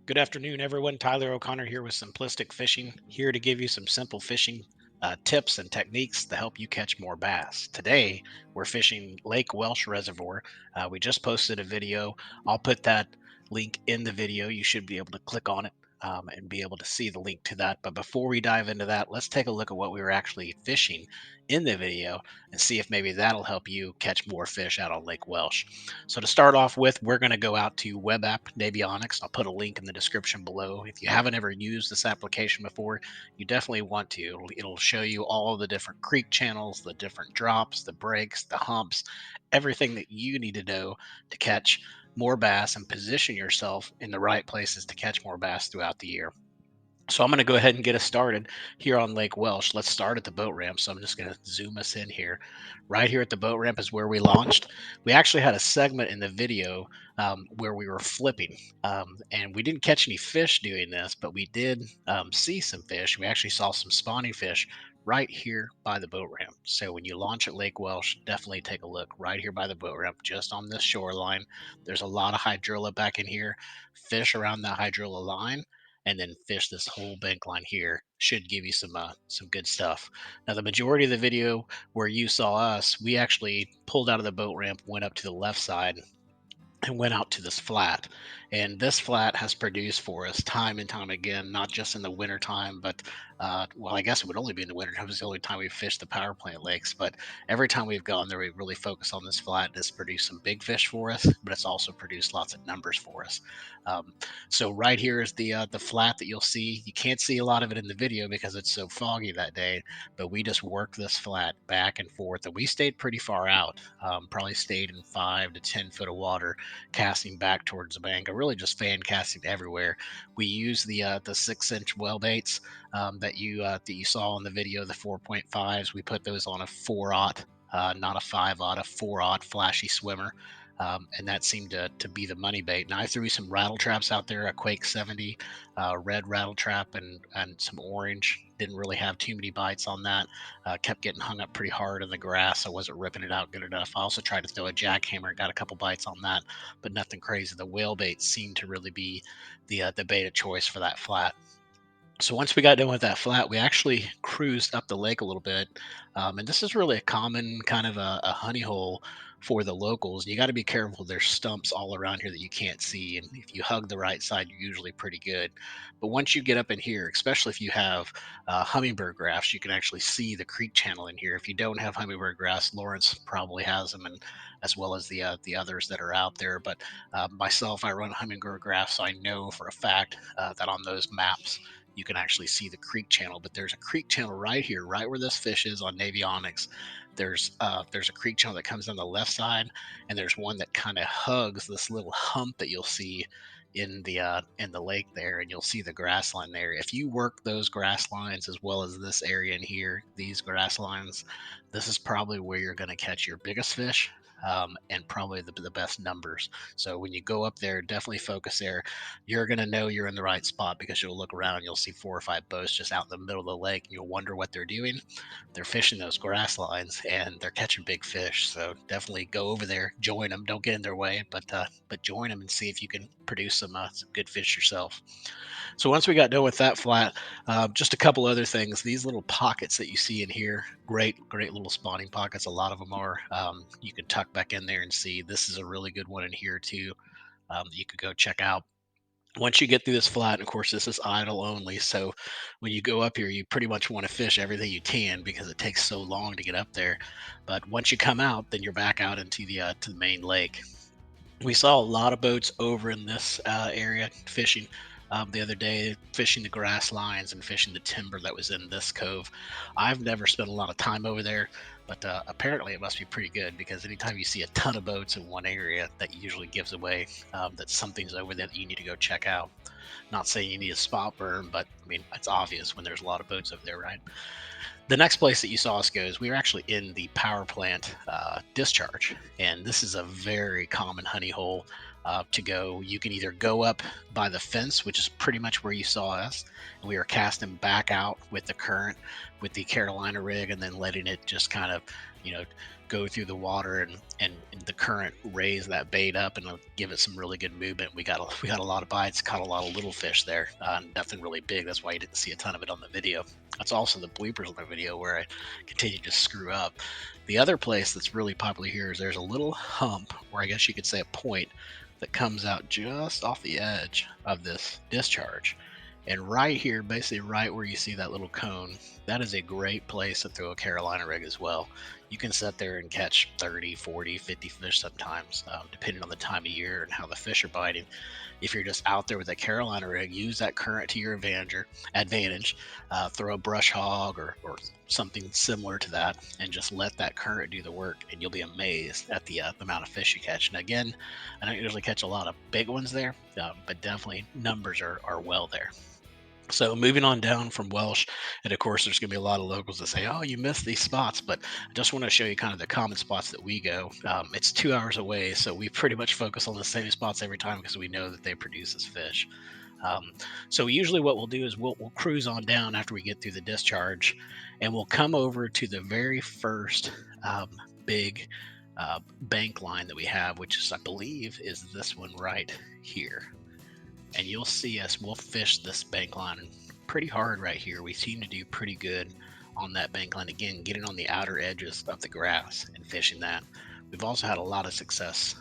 Good afternoon, everyone. Tyler O'Connor here with Simplistic Fishing, here to give you some simple fishing tips and techniques to help you catch more bass. Today, we're fishing Lake Welsh Reservoir. We just posted a video. I'll put that link in the video. You should be able to click on it and be able to see the link to that. But before we dive into that, let's take a look at what we were actually fishing in the video and see if maybe that'll help you catch more fish out on Lake Welsh. So to start off with, we're going to go out to web app Navionics. I'll put a link in the description below. If you haven't ever used this application before, you definitely want to. It'll show you all of the different creek channels, the different drops, the breaks, the humps, everything that you need to know to catch more bass and position yourself in the right places to catch more bass throughout the year. So I'm going to go ahead and get us started here on Lake Welsh. Let's start at the boat ramp. So I'm just going to zoom us in here. Right here at the boat ramp is where we launched. We actually had a segment in the video where we were flipping, and we didn't catch any fish doing this, but we did see some fish. We actually saw some spawning fish right here by the boat ramp. So when you launch at Lake Welsh, definitely take a look right here by the boat ramp, just on this shoreline. There's a lot of hydrilla back in here, fish around that hydrilla line, and then fish this whole bank line here. Should give you some good stuff. Now the majority of the video where you saw us, we actually pulled out of the boat ramp, went up to the left side, and went out to this flat. And this flat has produced for us time and time again, not just in the winter time, but well, I guess it would only be in the winter time. It's the only time we fished the power plant lakes. But every time we've gone there, we really focus on this flat. It's produced some big fish for us, but it's also produced lots of numbers for us. Um, so right here is the flat that you'll see. You can't see a lot of it in the video because it's so foggy that day, but we just worked this flat back and forth, and we stayed pretty far out. Probably stayed in 5 to 10 foot of water, casting back towards the bank, or really just fan casting everywhere. We use the 6-inch well baits that you saw in the video, the 4.5s. We put those on a 4/0, not a 5/0, a 4/0 flashy swimmer. And that seemed to be the money bait. Now I threw some rattle traps out there, a Quake 70 red rattle trap, and some orange. Didn't really have too many bites on that. Kept getting hung up pretty hard in the grass. I wasn't ripping it out good enough. I also tried to throw a jackhammer, got a couple bites on that, but nothing crazy. The whale bait seemed to really be the bait of choice for that flat. So once we got done with that flat, we actually cruised up the lake a little bit, and this is really a common kind of a honey hole for the locals. You got to be careful. There's stumps all around here that you can't see, and if you hug the right side, you're usually pretty good. But once you get up in here, especially if you have hummingbird grass, you can actually see the creek channel in here. If you don't have hummingbird grass, Lawrence probably has them, and as well as the others that are out there. But myself, I run hummingbird grass, so I know for a fact that on those maps you can actually see the creek channel. But there's a creek channel right here, right where this fish is on Navionics. There's a creek channel that comes on the left side, and there's one that kind of hugs this little hump that you'll see in the lake there, and you'll see the grass line there. If you work those grass lines as well as this area in here, these grass lines, this is probably where you're going to catch your biggest fish. And probably the best numbers. So when you go up there, definitely focus there. You're going to know you're in the right spot because you'll look around and you'll see 4 or 5 boats just out in the middle of the lake, and you'll wonder what they're doing. They're fishing those grass lines and they're catching big fish. So definitely go over there, join them. Don't get in their way, but join them and see if you can produce some good fish yourself. So once we got done with that flat, just a couple other things. These little pockets that you see in here, great little spawning pockets. A lot of them are. You can tuck back in there and see. This is a really good one in here too. That you could go check out. Once you get through this flat, and of course this is idle only, so when you go up here, you pretty much want to fish everything you can because it takes so long to get up there. But once you come out, then you're back out into the to the main lake. We saw a lot of boats over in this area fishing the other day, fishing the grass lines and fishing the timber that was in this cove. I've never spent a lot of time over there, but apparently it must be pretty good because anytime you see a ton of boats in one area, that usually gives away that something's over there that you need to go check out. Not saying you need a spot burn, but I mean, it's obvious when there's a lot of boats over there, right? The next place that you saw us go is we were actually in the power plant discharge, and this is a very common honey hole to go. You can either go up by the fence, which is pretty much where you saw us, and we were casting back out with the current with the Carolina rig, and then letting it just kind of, you know, go through the water and the current raise that bait up and it'll give it some really good movement. We got a lot of bites, caught a lot of little fish there, nothing really big. That's why you didn't see a ton of it on the video. That's also the bloopers on the video where I continue to screw up. The other place that's really popular here is there's a little hump, or I guess you could say a point, that comes out just off the edge of this discharge. And right here, basically right where you see that little cone, that is a great place to throw a Carolina rig as well. You can sit there and catch 30, 40, 50 fish sometimes, depending on the time of year and how the fish are biting. If you're just out there with a Carolina rig, use that current to your advantage. Throw a brush hog or something similar to that, and just let that current do the work, and you'll be amazed at the amount of fish you catch. And again, I don't usually catch a lot of big ones there, but definitely numbers are well there. So moving on down from Welsh, and of course, there's going to be a lot of locals that say, "Oh, you missed these spots," but I just want to show you kind of the common spots that we go. It's 2 hours away, so we pretty much focus on the same spots every time because we know that they produce this fish. Um, so usually, what we'll do is we'll cruise on down after we get through the discharge, and we'll come over to the very first big bank line that we have, which is, I believe, is this one right here. And you'll see us, we'll fish this bank line pretty hard right here. We seem to do pretty good on that bank line. Again, getting on the outer edges of the grass and fishing that. We've also had a lot of success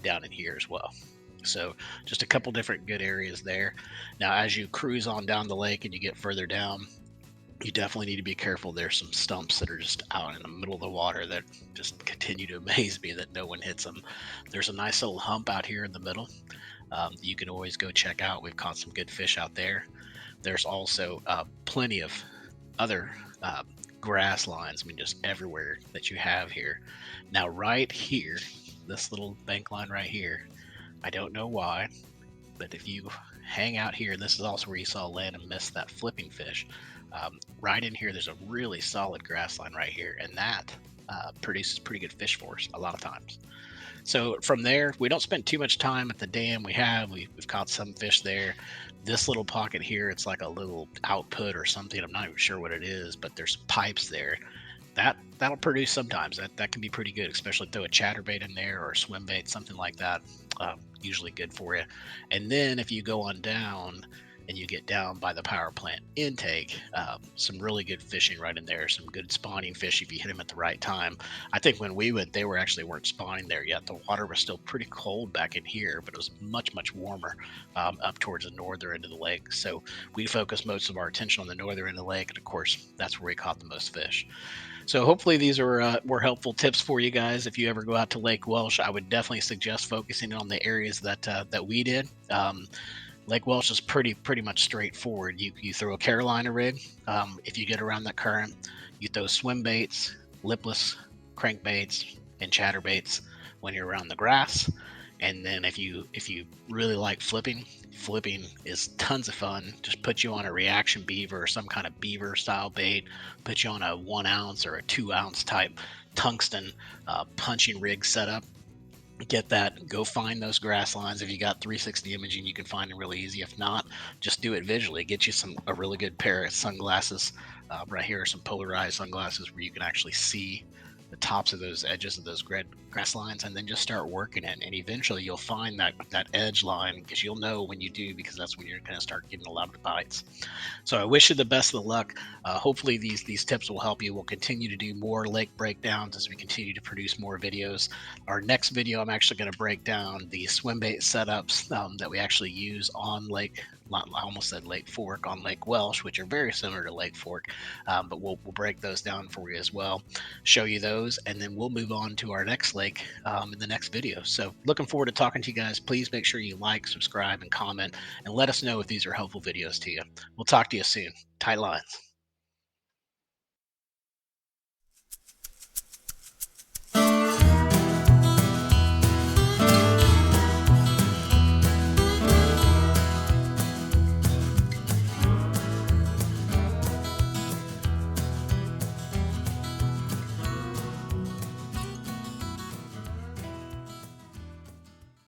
down in here as well. So just a couple different good areas there. Now, as you cruise on down the lake and you get further down, you definitely need to be careful. There's some stumps that are just out in the middle of the water that just continue to amaze me that no one hits them. There's a nice little hump out here in the middle. You can always go check out. We've caught some good fish out there. There's also plenty of other grass lines, I mean, just everywhere that you have here. Now, right here, this little bank line right here, I don't know why, but if you hang out here, this is also where you saw land and miss that flipping fish. Right in here, there's a really solid grass line right here, and that produces pretty good fish for us a lot of times. So from there, we don't spend too much time at the dam. We've caught some fish there. This little pocket here, it's like a little output or something. I'm not even sure what it is, but there's pipes there. That'll produce sometimes. That can be pretty good, especially throw a chatterbait in there or a swim bait, something like that. Usually good for you. And then if you go on down and you get down by the power plant intake, some really good fishing right in there, some good spawning fish if you hit them at the right time. I think when we went, they weren't spawning there yet. The water was still pretty cold back in here, but it was much warmer up towards the northern end of the lake. So we focused most of our attention on the northern end of the lake, and of course, that's where we caught the most fish. So hopefully these were helpful tips for you guys. If you ever go out to Lake Welsh, I would definitely suggest focusing on the areas that we did. Lake Welsh is pretty much straightforward. You throw a Carolina rig. If you get around the current, you throw swim baits, lipless crankbaits, and chatterbaits when you're around the grass. And then if you really like flipping is tons of fun. Just put you on a reaction beaver or some kind of beaver style bait. Put you on a 1 ounce or a 2 ounce type tungsten punching rig setup. Get that, go find those grass lines. If you got 360 imaging, you can find them really easy. If not, just do it visually. Get you a really good pair of sunglasses. Right here are some polarized sunglasses where you can actually see the tops of those edges of those grass lines, and then just start working it. And eventually you'll find that edge line, because you'll know when you do, because that's when you're going to start getting a lot of bites. So I wish you the best of luck. Hopefully these tips will help you. We'll continue to do more lake breakdowns as we continue to produce more videos. Our next video, I'm actually going to break down the swim bait setups that we actually use on Lake, I almost said Lake Fork, on Lake Welsh, which are very similar to Lake Fork, but we'll break those down for you as well, show you those, and then we'll move on to our next lake in the next video. So looking forward to talking to you guys. Please make sure you like, subscribe, and comment, and let us know if these are helpful videos to you. We'll talk to you soon. Tight lines.